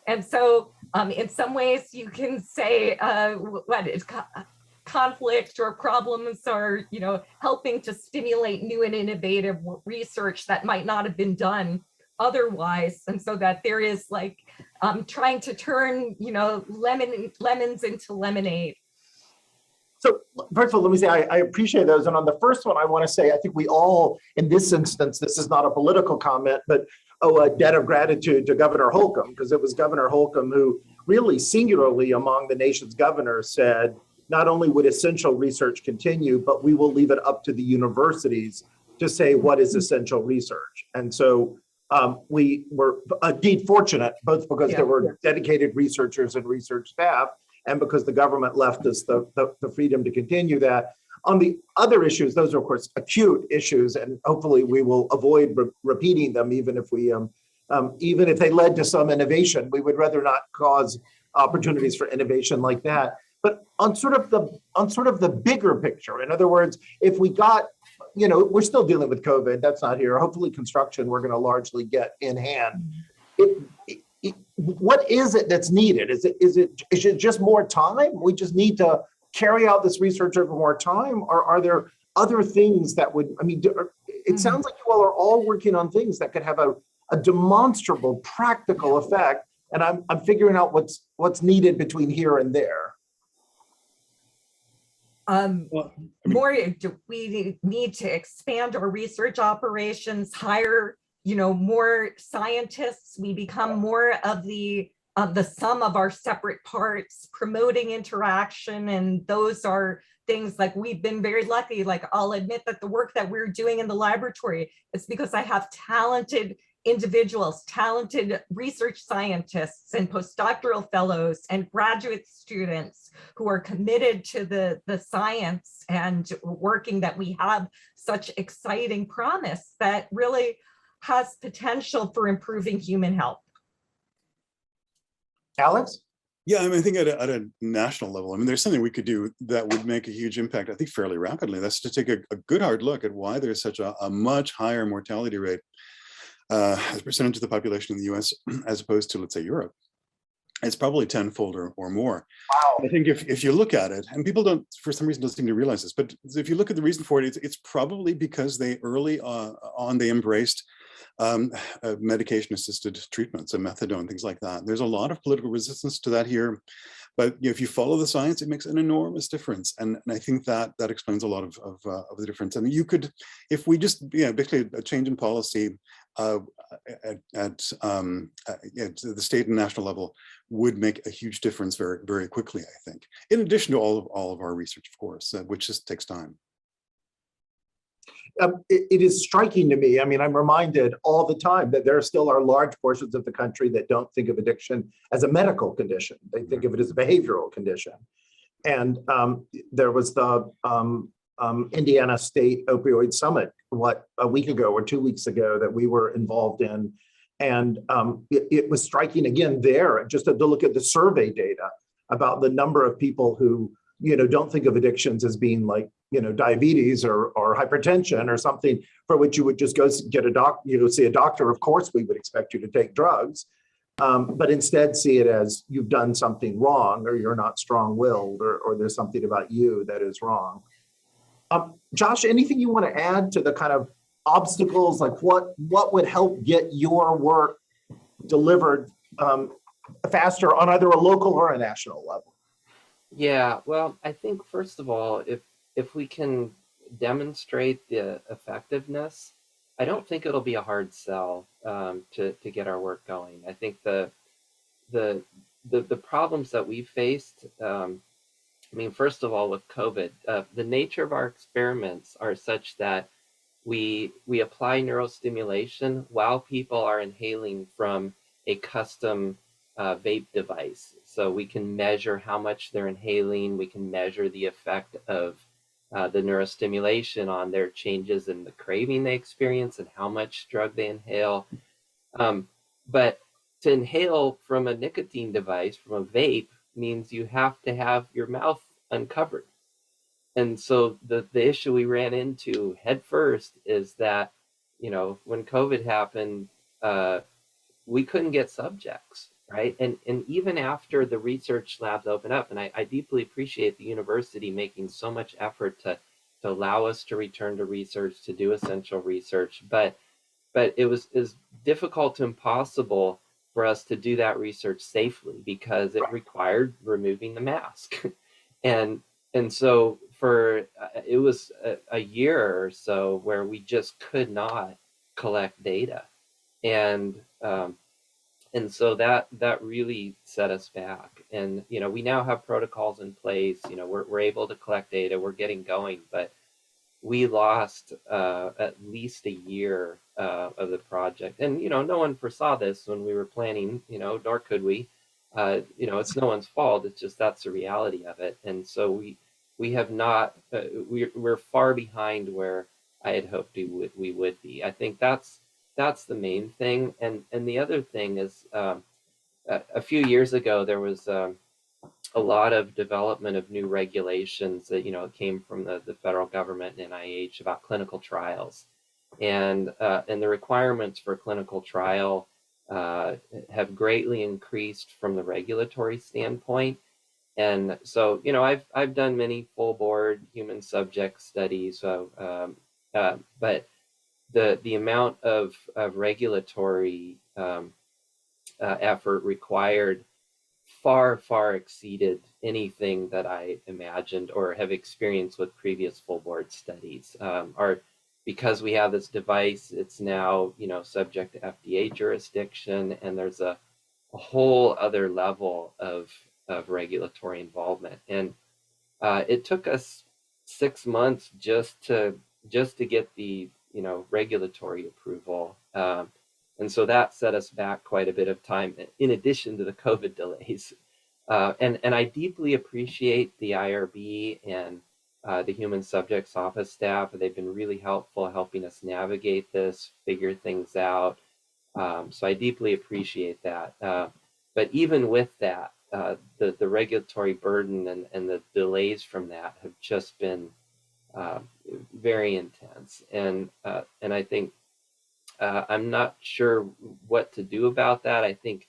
And so in some ways you can say conflict or problems are, helping to stimulate new and innovative research that might not have been done otherwise. And so that there is trying to turn, lemons into lemonade. So first of all, let me say, I appreciate those. And on the first one, I want to say, I think we all, in this instance, this is not a political comment, but owe a debt of gratitude to Governor Holcomb, because it was Governor Holcomb who really singularly among the nation's governors said, not only would essential research continue, but we will leave it up to the universities to say what is essential research. And so we were indeed fortunate, both because there were dedicated researchers and research staff, and because the government left us the freedom to continue that. On the other issues, those are of course acute issues, and hopefully we will avoid repeating them, even if they led to some innovation. We would rather not cause opportunities for innovation like that. But on sort of the bigger picture, in other words, if we got, we're still dealing with COVID, that's not here. Hopefully construction, we're going to largely get in hand. What is it that's needed? Is it just more time? We just need to carry out this research over more time? Or are there other things that would, it sounds like you all are all working on things that could have a demonstrable, practical effect. And I'm figuring out what's needed between here and there. We need to expand our research operations, hire more scientists. We become more of the sum of our separate parts, promoting interaction. And those are things like we've been very lucky. Like I'll admit that the work that we're doing in the laboratory is because I have talented individuals, talented research scientists and postdoctoral fellows and graduate students who are committed to the science and working, that we have such exciting promise that really has potential for improving human health. Alex? Yeah, I think at a national level, there's something we could do that would make a huge impact, I think, fairly rapidly. That's to take a good hard look at why there's such a much higher mortality rate as a percentage of the population in the US as opposed to, let's say, Europe. It's probably tenfold or more. Wow. I think if you look at it, and people don't, for some reason, don't seem to realize this, but if you look at the reason for it, it's probably because they early on, they embraced medication-assisted treatments, and methadone, things like that. There's a lot of political resistance to that here, but if you follow the science, it makes an enormous difference, and I think that explains a lot of the difference. You could, if we just, basically a change in policy at the state and national level would make a huge difference very, very quickly, I think. In addition to all of our research, of course, which just takes time. It is striking to me. I'm reminded all the time that there still are large portions of the country that don't think of addiction as a medical condition. They think of it as a behavioral condition. And there was the Indiana State Opioid Summit, a week ago or 2 weeks ago, that we were involved in. And it was striking again there, just to look at the survey data about the number of people who don't think of addictions as being like, diabetes or hypertension or something for which you would just go get see a doctor. Of course, we would expect you to take drugs, but instead see it as you've done something wrong, or you're not strong-willed, or there's something about you that is wrong. Josh, anything you want to add to the kind of obstacles, like what would help get your work delivered faster on either a local or a national level? Yeah, well, I think first of all, if we can demonstrate the effectiveness, I don't think it'll be a hard sell to get our work going. I think the problems that we faced, first of all, with COVID, the nature of our experiments are such that we apply neurostimulation while people are inhaling from a custom vape device. So we can measure how much they're inhaling. We can measure the effect of the neurostimulation on their changes in the craving they experience and how much drug they inhale. But to inhale from a nicotine device, from a vape, means you have to have your mouth uncovered. And so the issue we ran into head first is that, when COVID happened, we couldn't get subjects, right? And even after the research labs opened up, and I deeply appreciate the university making so much effort to allow us to return to research, to do essential research, but it was difficult to impossible for us to do that research safely because it required removing the mask. And and so for it was a year or so where we just could not collect data, and so that really set us back. And we now have protocols in place. We're able to collect data. We're getting going, but we lost at least a year of the project. And no one foresaw this when we were planning. Nor could we. It's no one's fault. It's just that's the reality of it. And so we have not. We're far behind where I had hoped we would be. I think that's the main thing. And the other thing is, a few years ago there was a lot of development of new regulations that came from the federal government and NIH about clinical trials, and the requirements for clinical trial have greatly increased from the regulatory standpoint. And so I've done many full board human subject studies, but the amount of regulatory effort required far exceeded anything that I imagined or have experienced with previous full board studies. Because we have this device, it's now subject to FDA jurisdiction, and there's a whole other level of regulatory involvement. And it took us 6 months just to get the regulatory approval. And so that set us back quite a bit of time, in addition to the COVID delays. And I deeply appreciate the IRB and the Human Subjects Office staff. They've been really helpful helping us navigate this, figure things out. So I deeply appreciate that. But even with that, the regulatory burden and the delays from that have just been very intense. And I think I'm not sure what to do about that. I think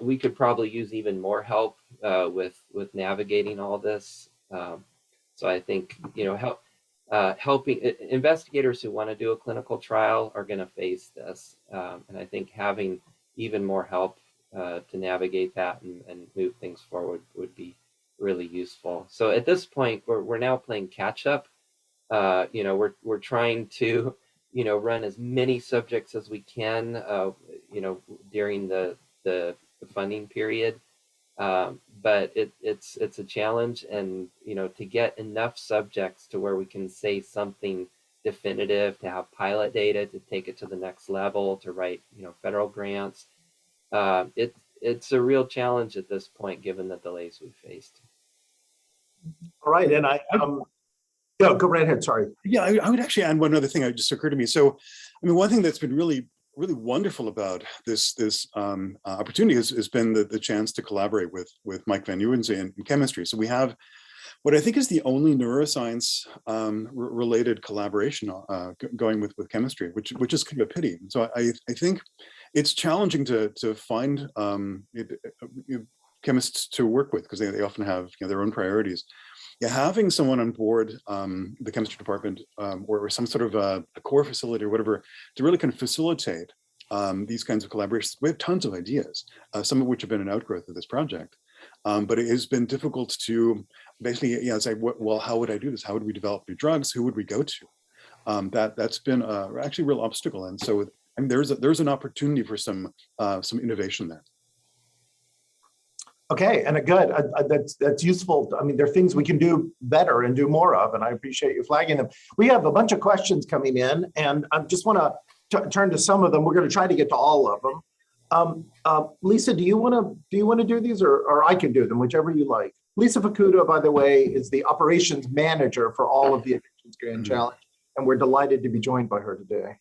we could probably use even more help with navigating all this. So I think helping investigators who want to do a clinical trial are going to face this, and I think having even more help to navigate that and move things forward would be really useful. So at this point, we're now playing catch up. We're trying to run as many subjects as we can during the funding period, but it's a challenge, and to get enough subjects to where we can say something definitive, to have pilot data, to take it to the next level, to write federal grants. It's a real challenge at this point, given the delays we faced. All right, and yeah, go right ahead. Sorry. Yeah, I would actually add one other thing that just occurred to me. So, I mean, one thing that's been really wonderful about this opportunity has been the chance to collaborate with Mike Van Nieuwenzee in chemistry. So we have what I think is the only neuroscience related collaboration going with chemistry, which is kind of a pity. So I think it's challenging to find chemists to work with, because they often have their own priorities. Yeah, having someone on board the chemistry department or some sort of a core facility or whatever to really kind of facilitate these kinds of collaborations. We have tons of ideas, some of which have been an outgrowth of this project, but it has been difficult to basically say, well, how would I do this? How would we develop new drugs? Who would we go to? That's been actually a real obstacle, and so there's an opportunity for some innovation there. Okay, and good. That's useful. I mean, there are things we can do better and do more of, and I appreciate you flagging them. We have a bunch of questions coming in, and I just want to turn to some of them. We're going to try to get to all of them. Lisa, do you want to do these, or I can do them, whichever you like. Lisa Fukuda, by the way, is the operations manager for all of the Addictions Grand Challenge, and we're delighted to be joined by her today.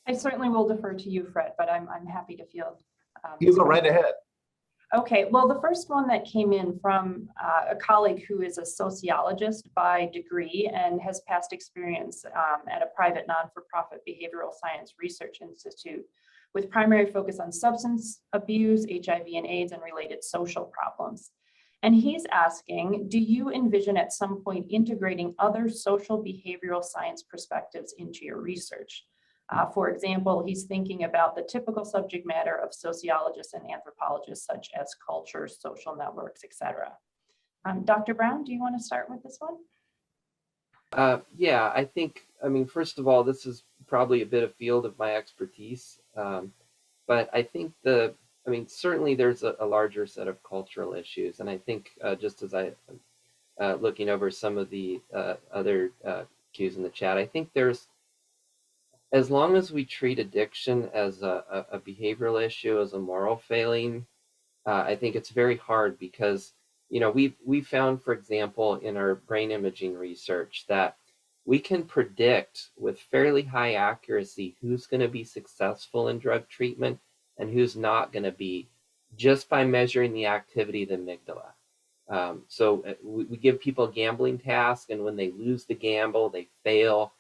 I certainly will defer to you, Fred, but I'm happy to field. You go right ahead. Okay, well, the first one that came in from a colleague who is a sociologist by degree and has past experience at a private non-for-profit behavioral science research institute with primary focus on substance abuse, HIV and AIDS, and related social problems. And he's asking, do you envision at some point integrating other social behavioral science perspectives into your research? For example, he's thinking about the typical subject matter of sociologists and anthropologists, such as culture, social networks, etc. Dr. Brown, do you want to start with this one? Yeah, I mean, first of all, this is probably a bit of field of my expertise, but I think certainly there's a larger set of cultural issues, and I think just as looking over some of the other cues in the chat, I think as long as we treat addiction as a behavioral issue, as a moral failing, I think it's very hard because, we found, for example, in our brain imaging research that we can predict with fairly high accuracy who's going to be successful in drug treatment and who's not going to be, just by measuring the activity of the amygdala. So we give people a gambling task, and when they lose the gamble, they fail.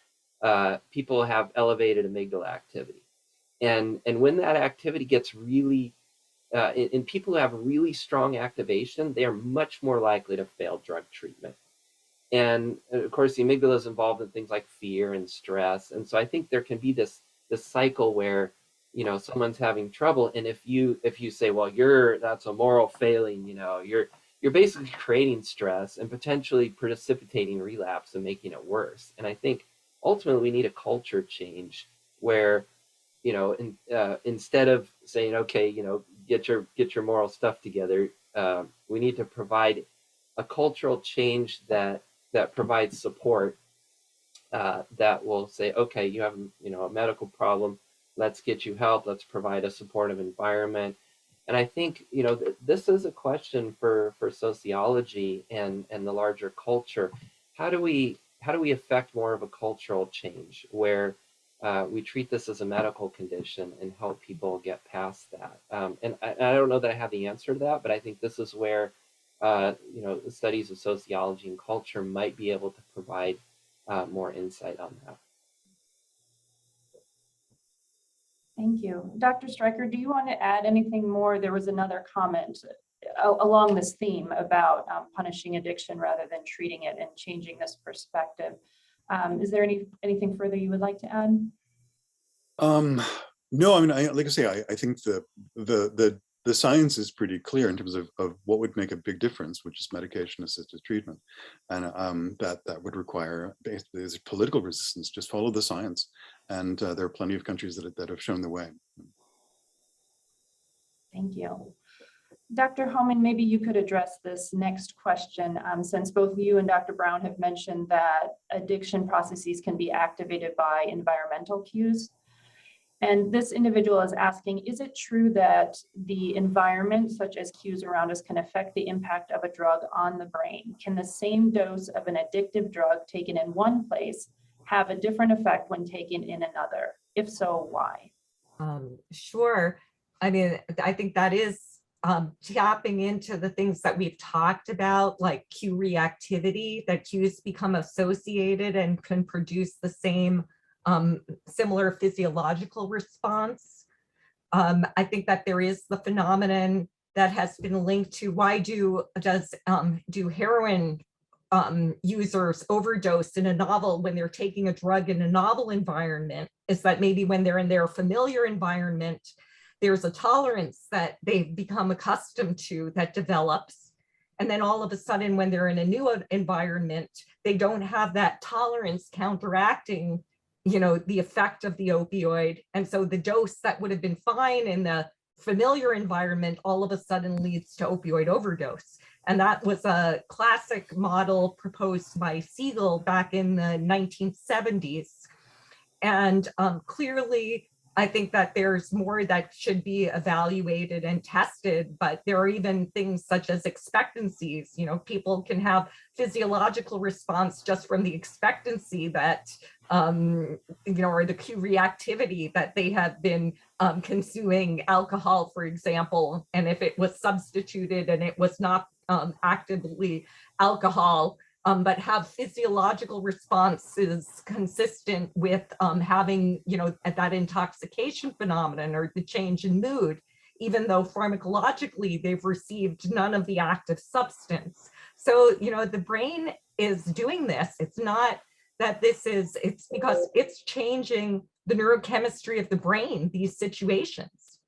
People have elevated amygdala activity. And when that activity gets really, in people who have really strong activation, they are much more likely to fail drug treatment. And of course, the amygdala is involved in things like fear and stress. And so I think there can be this cycle where, someone's having trouble. And if you say, well, that's a moral failing, you're basically creating stress and potentially precipitating relapse and making it worse. And I think ultimately we need a culture change where, instead of saying, okay, get your moral stuff together, we need to provide a cultural change that provides support, that will say, okay, you have a medical problem, let's get you help, let's provide a supportive environment. And I think this is a question for sociology and the larger culture. How do we affect more of a cultural change where we treat this as a medical condition and help people get past that? And I don't know that I have the answer to that, but I think this is where the studies of sociology and culture might be able to provide more insight on that. Thank you. Dr. Stryker, do you want to add anything more? There was another comment along this theme about punishing addiction rather than treating it and changing this perspective. Is there anything further you would like to add? No, I mean, like I say, I think the science is pretty clear in terms of what would make a big difference, which is medication-assisted treatment, and that would require basically political resistance. Just follow the science, and there are plenty of countries that have shown the way. Thank you. Dr. Hohmann, maybe you could address this next question, since both you and Dr. Brown have mentioned that addiction processes can be activated by environmental cues. And this individual is asking, is it true that the environment, such as cues around us, can affect the impact of a drug on the brain? Can the same dose of an addictive drug taken in one place have a different effect when taken in another? If so, why? Sure. I mean, I think that is tapping into the things that we've talked about, like cue reactivity, that cues become associated and can produce the same similar physiological response. I think that there is the phenomenon that has been linked to why do heroin users overdose in a novel when they're taking a drug in a novel environment, is that maybe when they're in their familiar environment, there's a tolerance that they've become accustomed to that develops. And then all of a sudden, when they're in a new environment, they don't have that tolerance counteracting the effect of the opioid. And so the dose that would have been fine in the familiar environment all of a sudden leads to opioid overdose. And that was a classic model proposed by Siegel back in the 1970s. And clearly, I think that there's more that should be evaluated and tested, but there are even things such as expectancies. People can have physiological response just from the expectancy that, or the cue reactivity that they have been consuming alcohol, for example, and if it was substituted and it was not actively alcohol, but have physiological responses consistent with having, that intoxication phenomenon or the change in mood, even though pharmacologically they've received none of the active substance. So, the brain is doing this. It's not that it's because it's changing the neurochemistry of the brain, these situations.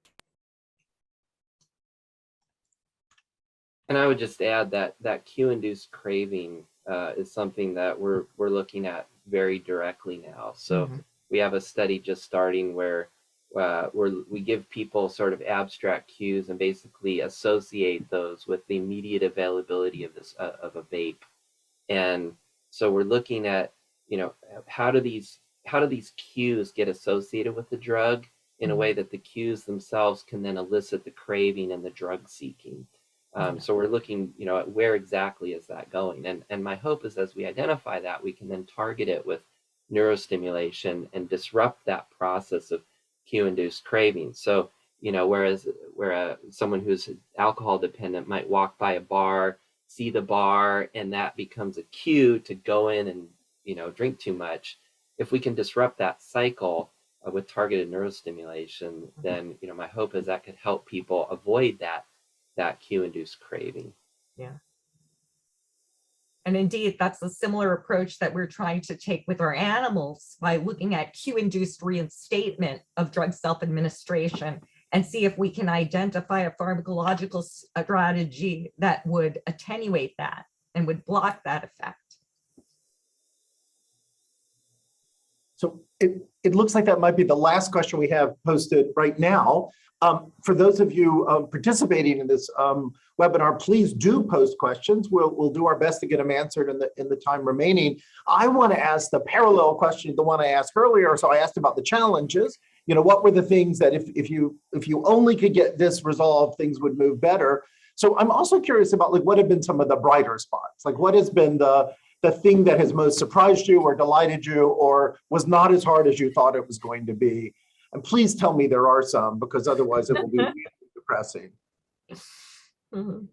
And I would just add that that cue-induced craving is something that we're looking at very directly now. So we have a study just starting where we give people sort of abstract cues and basically associate those with the immediate availability of of a vape. And so we're looking at, you know, how do these cues get associated with the drug in a way that the cues themselves can then elicit the craving and the drug seeking. So we're looking, you know, at where exactly is that going? And my hope is as we identify that, we can then target it with neurostimulation and disrupt that process of cue-induced craving. So, you know, whereas someone who's alcohol dependent might walk by a bar, see the bar, and that becomes a cue to go in and, you know, drink too much. If we can disrupt that cycle with targeted neurostimulation, then, you know, my hope is that could help people avoid that cue-induced craving. Yeah. And indeed, that's a similar approach that we're trying to take with our animals by looking at cue-induced reinstatement of drug self-administration and see if we can identify a pharmacological strategy that would attenuate that and would block that effect. So it looks like that might be the last question we have posted right now. For those of you participating in this webinar, please do post questions. We'll do our best to get them answered in the time remaining. I want to ask the parallel question to the one I asked earlier. So I asked about the challenges. You know, what were the things that if you only could get this resolved, things would move better? So I'm also curious about like what have been some of the brighter spots? Like what has been the thing that has most surprised you or delighted you or was not as hard as you thought it was going to be? And please tell me there are some, because otherwise it will be depressing. I mean,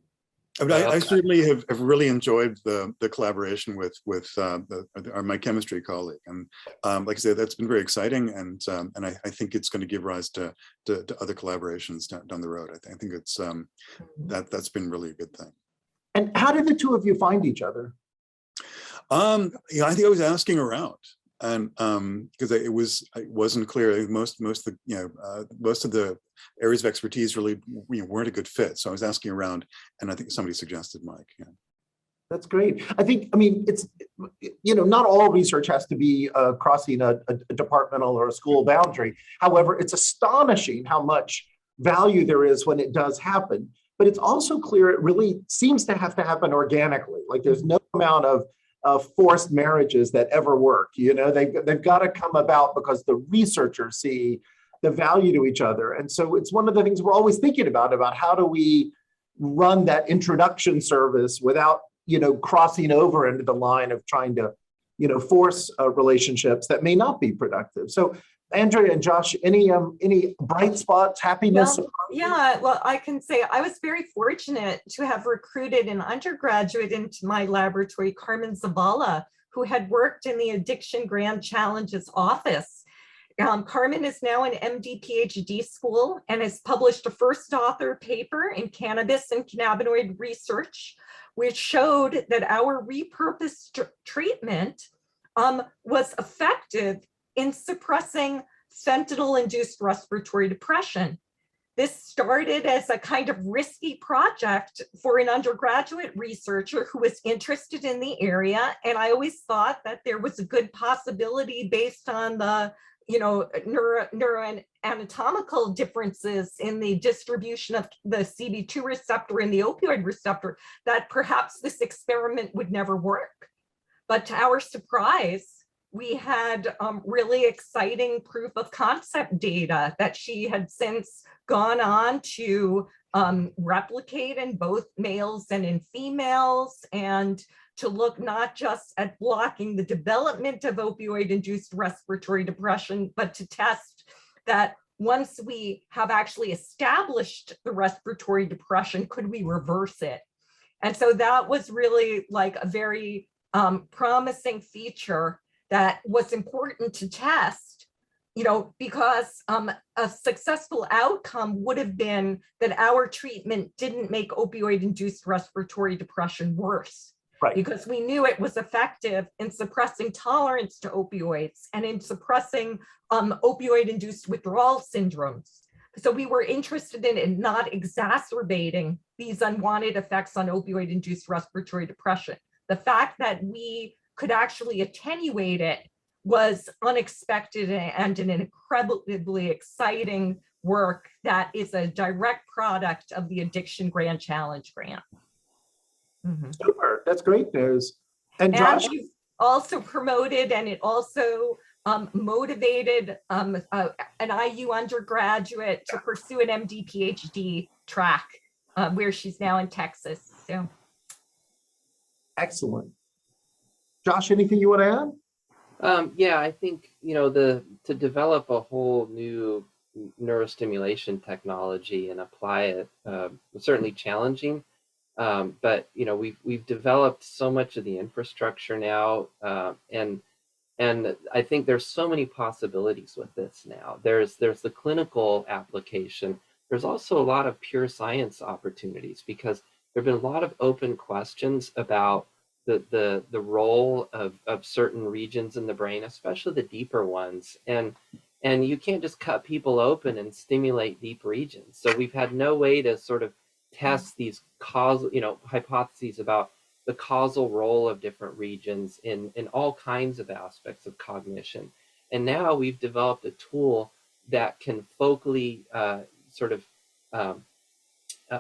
I certainly have really enjoyed the collaboration with my chemistry colleague, and like I said, that's been very exciting, and I think it's going to give rise to other collaborations down the road. I think it's that's been really a good thing. And how did the two of you find each other? I think I was asking around, and because it wasn't clear. Most of the areas of expertise really weren't a good fit. So I was asking around, and I think somebody suggested Mike. Yeah. That's great. I mean, it's, not all research has to be crossing a departmental or a school boundary. However, it's astonishing how much value there is when it does happen. But it's also clear it really seems to happen organically. Like there's no amount of forced marriages that ever work. They've got to come about because the researchers see the value to each other. And so it's one of the things we're always thinking about how do we run that introduction service without, crossing over into the line of trying to, force relationships that may not be productive. So Andrea and Josh, any bright spots, happiness? Well, I can say I was very fortunate to have recruited an undergraduate into my laboratory, Carmen Zavala, who had worked in the Addiction Grand Challenges office. Carmen is now an MD PhD school and has published a first author paper in cannabis and cannabinoid research, which showed that our repurposed treatment was effective in suppressing fentanyl-induced respiratory depression. This started as a kind of risky project for an undergraduate researcher who was interested in the area. And I always thought that there was a good possibility based on the neuroanatomical differences in the distribution of the CB2 receptor and the opioid receptor, that perhaps this experiment would never work. But to our surprise, we had really exciting proof of concept data that she had since gone on to replicate in both males and in females, and to look not just at blocking the development of opioid-induced respiratory depression, but to test that once we have actually established the respiratory depression, could we reverse it? And so that was really like a very promising feature that was important to test, because a successful outcome would have been that our treatment didn't make opioid-induced respiratory depression worse. Right. because we knew it was effective in suppressing tolerance to opioids and in suppressing opioid-induced withdrawal syndromes. So we were interested in not exacerbating these unwanted effects on opioid-induced respiratory depression. The fact that we could actually attenuate it was unexpected and an incredibly exciting work that is a direct product of the Addiction Grand Challenge grant. Super, that's great news. And Josh? And you also promoted, and it also motivated an IU undergraduate to pursue an MD PhD track where she's now in Texas. So Excellent. Josh, anything you want to add? Yeah, I think, to develop a whole new neurostimulation technology and apply it was certainly challenging. But we've developed so much of the infrastructure now, and I think there's so many possibilities with this now. There's the clinical application. There's also a lot of pure science opportunities, because there have been a lot of open questions about the role of certain regions in the brain, especially the deeper ones. And you can't just cut people open and stimulate deep regions. So we've had no way to sort of test these causal, hypotheses about the causal role of different regions in all kinds of aspects of cognition. And now we've developed a tool that can focally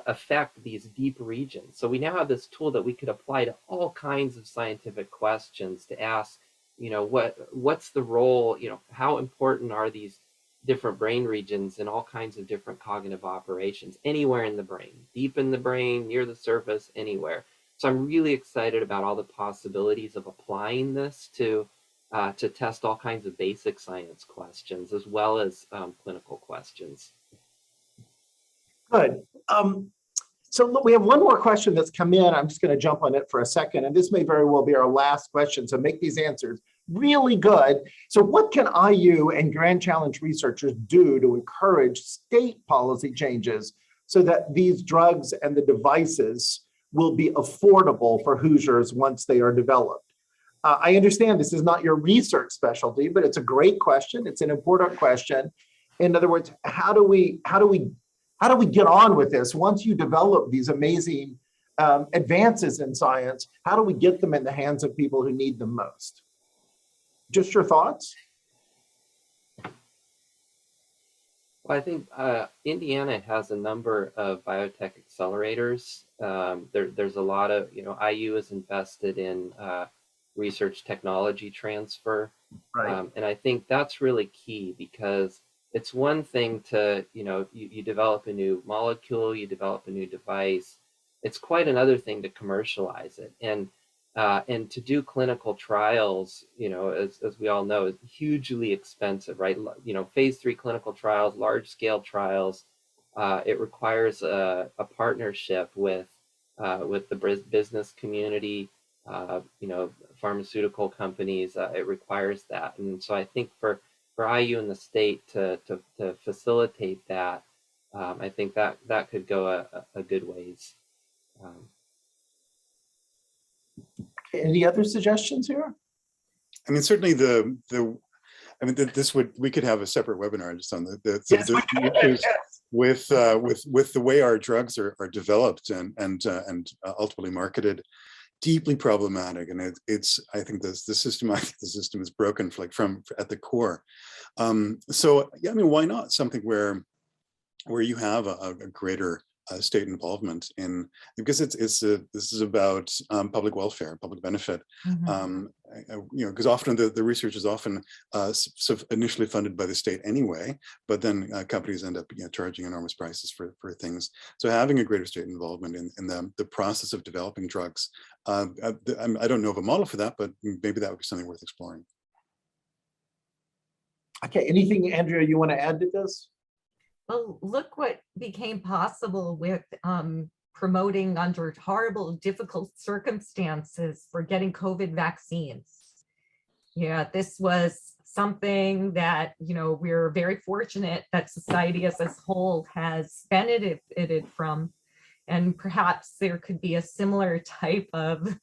affect these deep regions. So we now have this tool that we could apply to all kinds of scientific questions to ask, what's the role, how important are these different brain regions in all kinds of different cognitive operations, anywhere in the brain, deep in the brain, near the surface, anywhere. So I'm really excited about all the possibilities of applying this to test all kinds of basic science questions, as well as clinical questions. Good. So look, we have one more question that's come in. I'm just going to jump on it for a second, and this may very well be our last question. So make these answers really good. So what can IU and Grand Challenge researchers do to encourage state policy changes so that these drugs and the devices will be affordable for Hoosiers once they are developed? I understand this is not your research specialty, but it's a great question. It's an important question. In other words, how do we get on with this? Once you develop these amazing advances in science, how do we get them in the hands of people who need them most? Just your thoughts? Well, I think Indiana has a number of biotech accelerators. There's a lot of, IU is invested in research technology transfer. Right. And I think that's really key, because it's one thing to, you develop a new molecule, you develop a new device. It's quite another thing to commercialize it. And to do clinical trials, as we all know, is hugely expensive, right? Phase 3 clinical trials, large scale trials, it requires a partnership with the business community, pharmaceutical companies. It requires that. And so I think for IU in the state to facilitate that, I think that could go a good ways. Any other suggestions here? I mean, certainly we could have a separate webinar just on the issues with the way our drugs are developed and ultimately marketed. Deeply problematic, and I think the system is broken from at the core. So yeah, I mean, why not something where you have a greater state involvement in, because this is about public welfare, public benefit. Because often the research is often initially funded by the state anyway, but then companies end up charging enormous prices for things. So having a greater state involvement in the process of developing drugs, I don't know of a model for that, but maybe that would be something worth exploring. Okay, anything, Andrea, you want to add to this? Well, look what became possible with promoting under horrible, difficult circumstances for getting COVID vaccines. Yeah, this was something that, we're very fortunate that society as a whole has benefited from. And perhaps there could be a similar type of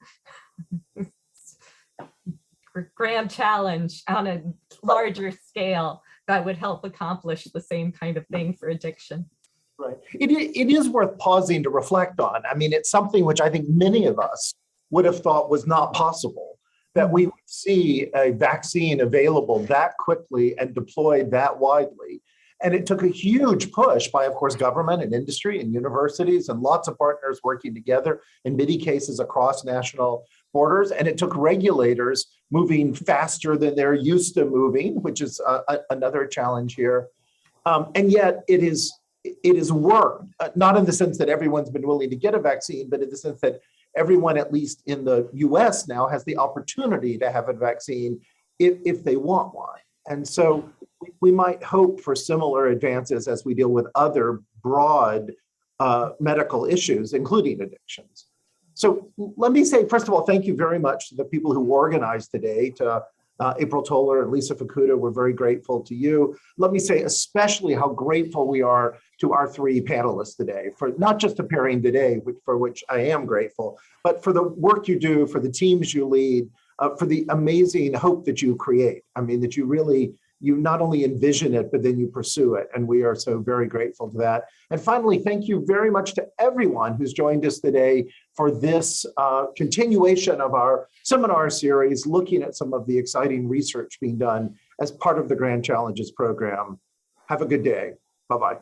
grand challenge on a larger scale that would help accomplish the same kind of thing for addiction. Right. It is worth pausing to reflect on. I mean, it's something which I think many of us would have thought was not possible, that we would see a vaccine available that quickly and deployed that widely. And it took a huge push by, of course, government and industry and universities and lots of partners working together, in many cases across national borders. And it took regulators moving faster than they're used to moving, which is another challenge here. And yet it is work, not in the sense that everyone's been willing to get a vaccine, but in the sense that everyone, at least in the US now, has the opportunity to have a vaccine if they want one. And so we might hope for similar advances as we deal with other broad medical issues, including addictions. So let me say, first of all, thank you very much to the people who organized today, to April Toller and Lisa Fukuda. We're very grateful to you. Let me say especially how grateful we are to our three panelists today, for not just appearing today, for which I am grateful, but for the work you do, for the teams you lead, for the amazing hope that you create. I mean, that you not only envision it, but then you pursue it. And we are so very grateful to that. And finally, thank you very much to everyone who's joined us today for this continuation of our seminar series, looking at some of the exciting research being done as part of the Grand Challenges program. Have a good day. Bye-bye.